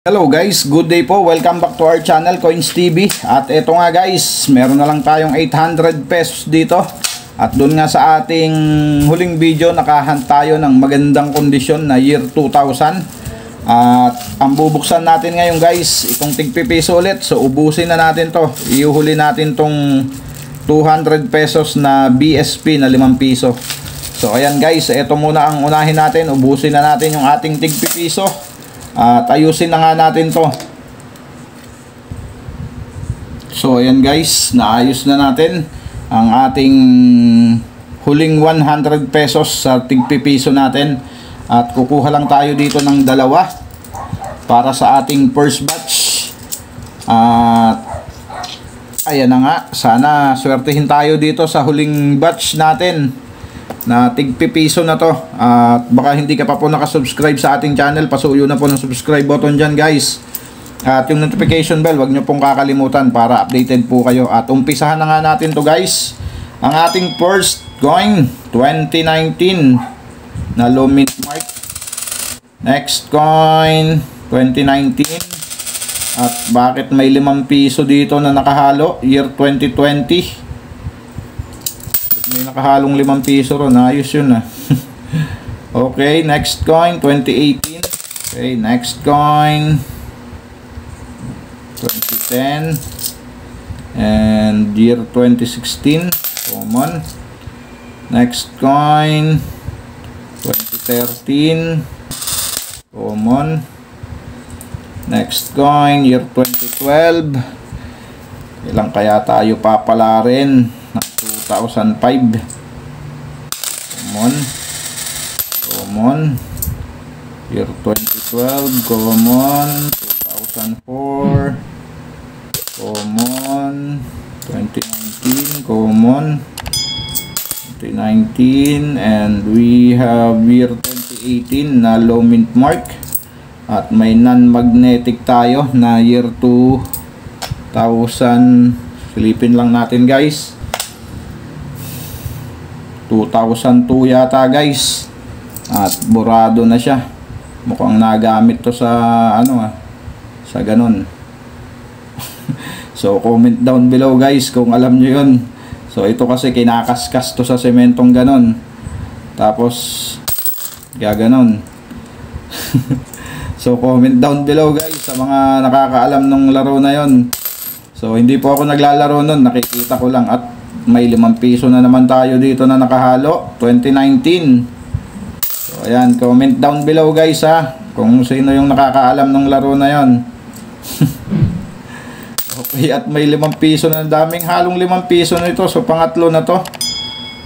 Hello guys, good day po. Welcome back to our channel, Coins TV. At eto nga guys, meron na lang tayong 800 pesos dito. At doon nga sa ating huling video, nakahunt tayo ng magandang kondisyon na year 2000. At ang bubuksan natin ngayon guys, itong tigpipiso ulit. So ubusin na natin to. Iuhuli natin tong 200 pesos na BSP na 5 piso. So ayan guys, eto muna ang unahin natin. Ubusin na natin yung ating tigpipiso. At ayusin na nga natin to. So ayan guys, naayos na natin ang ating huling 100 pesos sa tigpipiso natin. At kukuha lang tayo dito ng dalawa para sa ating first batch. At ayan na nga, sana swertihin tayo dito sa huling batch natin na tigpipiso na to. At baka hindi ka pa po nakasubscribe sa ating channel, pasuyo na po ng subscribe button dyan guys. At yung notification bell, wag nyo pong kakalimutan para updated po kayo. At umpisahan na nga natin to guys. Ang ating first coin 2019 na low mint mark. Next coin 2019. At bakit may 5 piso dito na nakahalo? Year 2020. May nakahalong 5 piso ron. Ayos yun ah. Okay, next coin 2018. Okay, next coin 2010. And year 2016. Common. Next coin 2013. Common. Next coin year 2012. Ilang kaya tayo papala rin? 2005. Common. Year 2012. Common. 2004. Common. 2019. Common. 2019. And we have year 2018 na low mint mark. At may non-magnetic tayo na year 2000. Silipin lang natin guys. 2002 yata guys. At burado na siya. Mukhang nagamit to sa sa ganon. So comment down below guys kung alam nyo yun. So ito kasi kinakaskas to sa sementong ganon. Tapos gaganon. So comment down below guys sa mga nakakaalam ng laro na yon. So hindi po ako naglalaro nun, nakikita ko lang. At may 5 piso na naman tayo dito na nakahalo 2019. So ayan, comment down below guys ha, kung sino yung nakakaalam ng laro na yon. Okay, at may 5 piso na, daming halong 5 piso na ito. So pangatlo na to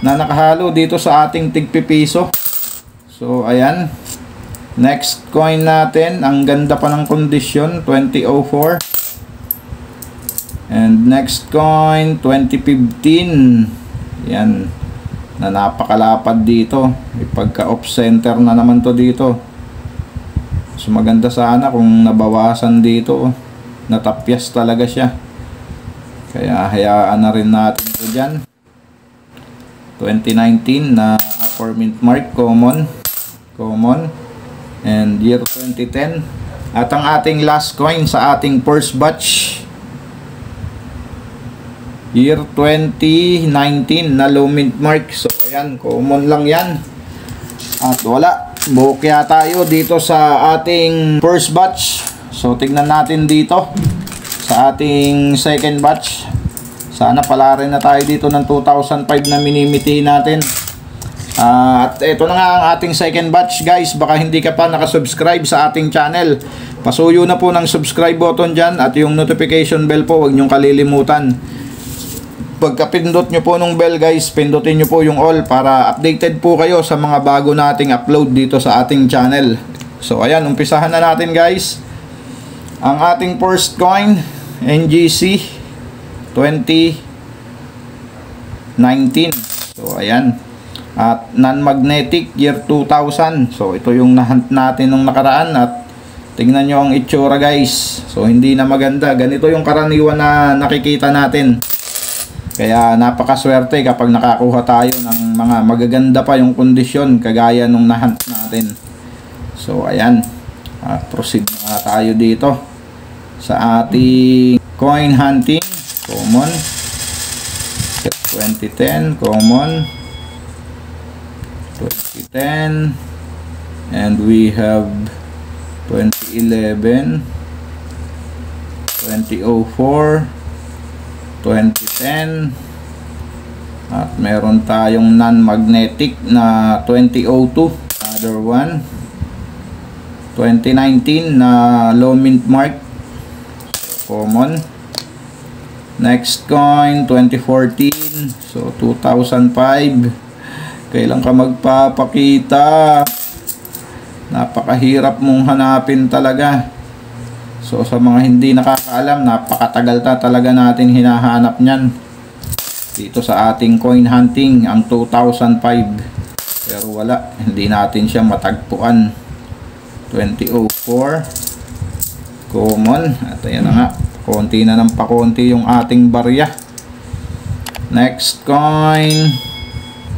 na nakahalo dito sa ating tigpipiso. So ayan, next coin natin, ang ganda pa ng kondisyon, 2004. And next coin 2015. Yan, na napakalapad dito. Ipagka off center na naman to dito. So maganda sana kung nabawasan dito. Natapyas talaga siya. Kaya hayaan na rin natin ito dyan. 2019 na upper mint mark. Common. And year 2010. At ang ating last coin sa ating first batch, year 2019 na low mint mark. So ayan, common lang yan. At wala, bukya tayo dito sa ating first batch. So tignan natin dito sa ating second batch. Sana pala rin na tayo dito ng 2005 na minimiti natin. At ito na nga ang ating second batch guys. Baka hindi ka pa nakasubscribe sa ating channel, pasuyo na po ng subscribe button dyan. At yung notification bell po, huwag nyong kalilimutan. Pagka-pindot nyo po nung bell guys, pindutin nyo po yung all para updated po kayo sa mga bago nating upload dito sa ating channel. So ayan, umpisahan na natin guys. Ang ating first coin, NGC 2019. So ayan, at non-magnetic year 2000. So ito yung nahunt natin nung nakaraan. At tingnan nyo ang itsura guys. So hindi na maganda. Ganito yung karaniwan na nakikita natin. Kaya napakaswerte kapag nakakuha tayo ng mga magaganda pa yung kondisyon kagaya nung nahunt natin. So ayan. At proceed na tayo dito sa ating coin hunting. Common. 2010. Common. 2010. And we have 2011. 2004. 2010. At meron tayong non-magnetic na 2002. Another one. 2019 na low mint mark. So, common. Next coin 2014. So 2005. Kailan ka magpapakita? Napakahirap mong hanapin talaga. So sa mga hindi nakakaalam, napakatagal talaga natin hinahanap niyan dito sa ating coin hunting, ang 2005. Pero wala, hindi natin siya matagpuan. 2004 common. At ayan na nga, konti na ng pakonti yung ating barya. Next coin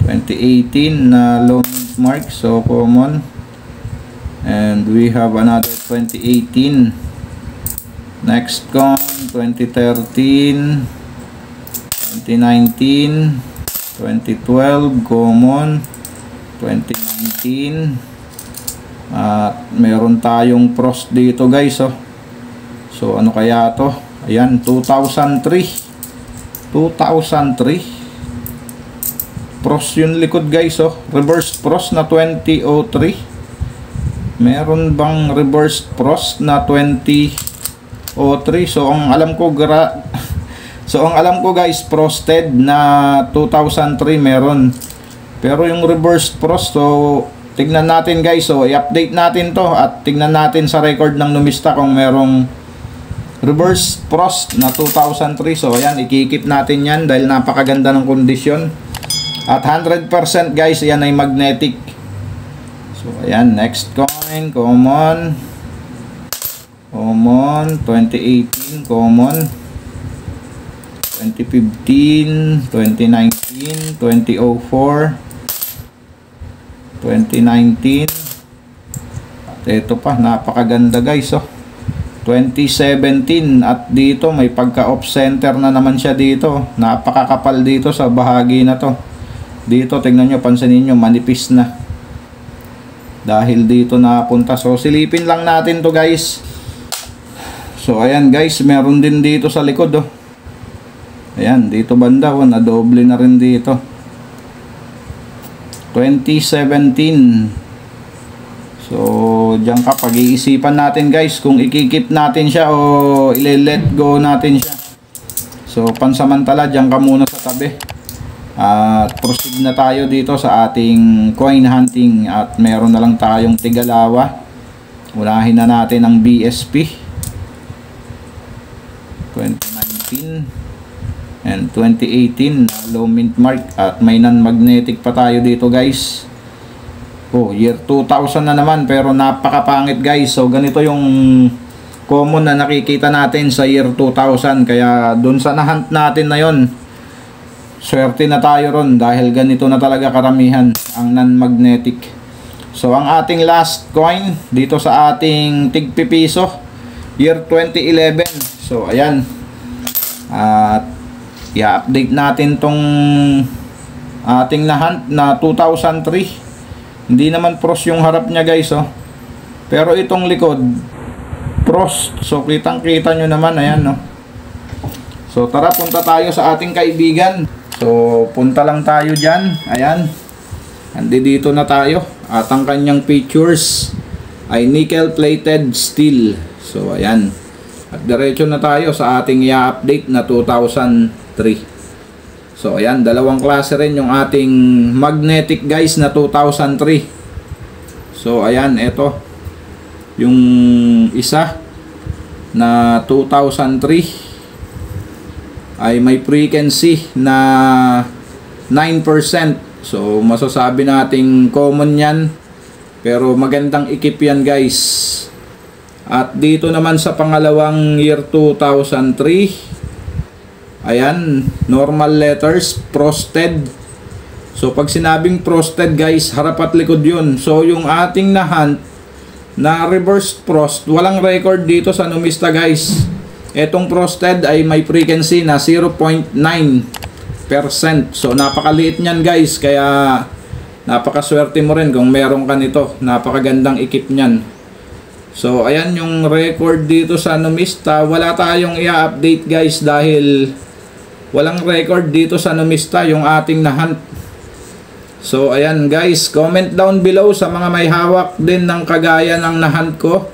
2018 na low mint mark. So common. And we have another 2018. Next coin 2013, 2019, 2012 common. 2019. At meron tayong pros dito guys, oh. So ano kaya to? Ayan, 2003. 2003. Pros yung likod guys, oh. Reverse pros na 2003. Meron bang reverse pros na 2003? So ang alam ko guys, frosted na 2003 meron. Pero yung reverse pros, so tignan natin guys. So i-update natin to at tignan natin sa record ng numista kung merong reverse frost na 2003. So ayan, ikikip natin yan dahil napakaganda ng kondisyon. At 100% guys, yan ay magnetic. So ayan, next coin, common. Common, 2018, common. 2015, 2019, 2004, 2019. At ito pa, napakaganda guys, oh. 2017 at dito may pagka off center na naman siya dito. Napakakapal dito sa bahagi na to. Dito tingnan nyo, pansinin nyo, manipis na. Dahil dito napunta. So silipin lang natin to guys. So ayan guys, meron din dito sa likod, oh. Ayan, dito banda, oh, na doble na rin dito. 2017. So diyan ka, pag-iisipan natin guys kung ikikip natin siya o i-let go natin siya. So pansamantala diyan ka muna sa tabi. At proceed na tayo dito sa ating coin hunting. At meron na lang tayong tigalawa. Unahin na natin ang BSP 2019 and 2018 na low mint mark. At may non-magnetic pa tayo dito guys. Oh, year 2000 na naman pero napakapangit guys. So ganito yung common na nakikita natin sa year 2000. Kaya dun sa nahunt natin na yon, swerte na tayo ron dahil ganito na talaga karamihan ang non-magnetic. So ang ating last coin dito sa ating tigpipiso, year 2011. So ayan, at i-update natin tong ating nahunt na 2003. Hindi naman pros yung harap niya guys, oh. Pero itong likod pros. So kitang kita nyo naman, ayan, no. So tara, punta tayo sa ating kaibigan. So punta lang tayo dyan. Ayan, dito na tayo. At ang kanyang features ay nickel plated steel. So ayan, at diretso na tayo sa ating i-update na 2003. So ayan, dalawang klase rin yung ating magnetic guys na 2003. So ayan, ito yung isa na 2003 ay may frequency na 9%. So masasabi nating common yan, pero magandang ikip yan guys. At dito naman sa pangalawang year 2003, ayan, normal letters, frosted. So pag sinabing frosted guys, harap at likod yun. So yung ating nahunt na reverse frost. Walang record dito sa Numista guys. Etong frosted ay may frequency na 0.9%. So napakaliit niyan guys, kaya napakaswerte mo rin kung meron ka nito. Napakagandang ikip niyan. So ayan yung record dito sa Numista. Wala tayong i-update guys dahil walang record dito sa Numista yung ating na-hunt. So ayan guys, comment down below sa mga may hawak din ng kagaya ng na-hunt ko.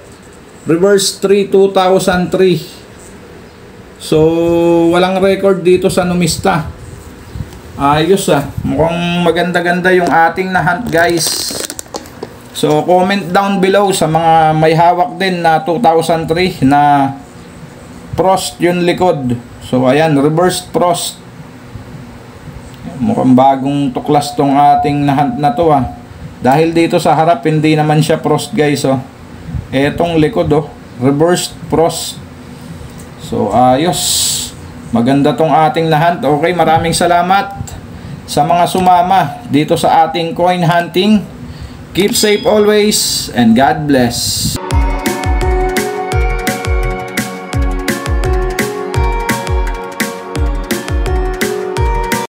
Reverse 3 2003. So walang record dito sa Numista. Ayos mukhang maganda-ganda yung ating na-hunt guys. So comment down below sa mga may hawak din na 2003 na frost yung likod. So ayan, reverse frost. Mukhang bagong tuklas tong ating na-hunt na to Dahil dito sa harap hindi naman siya frost guys Etong likod reverse frost. So ayos. Maganda tong ating na-hunt. Okay, maraming salamat sa mga sumama dito sa ating coin hunting. Keep safe always and God bless.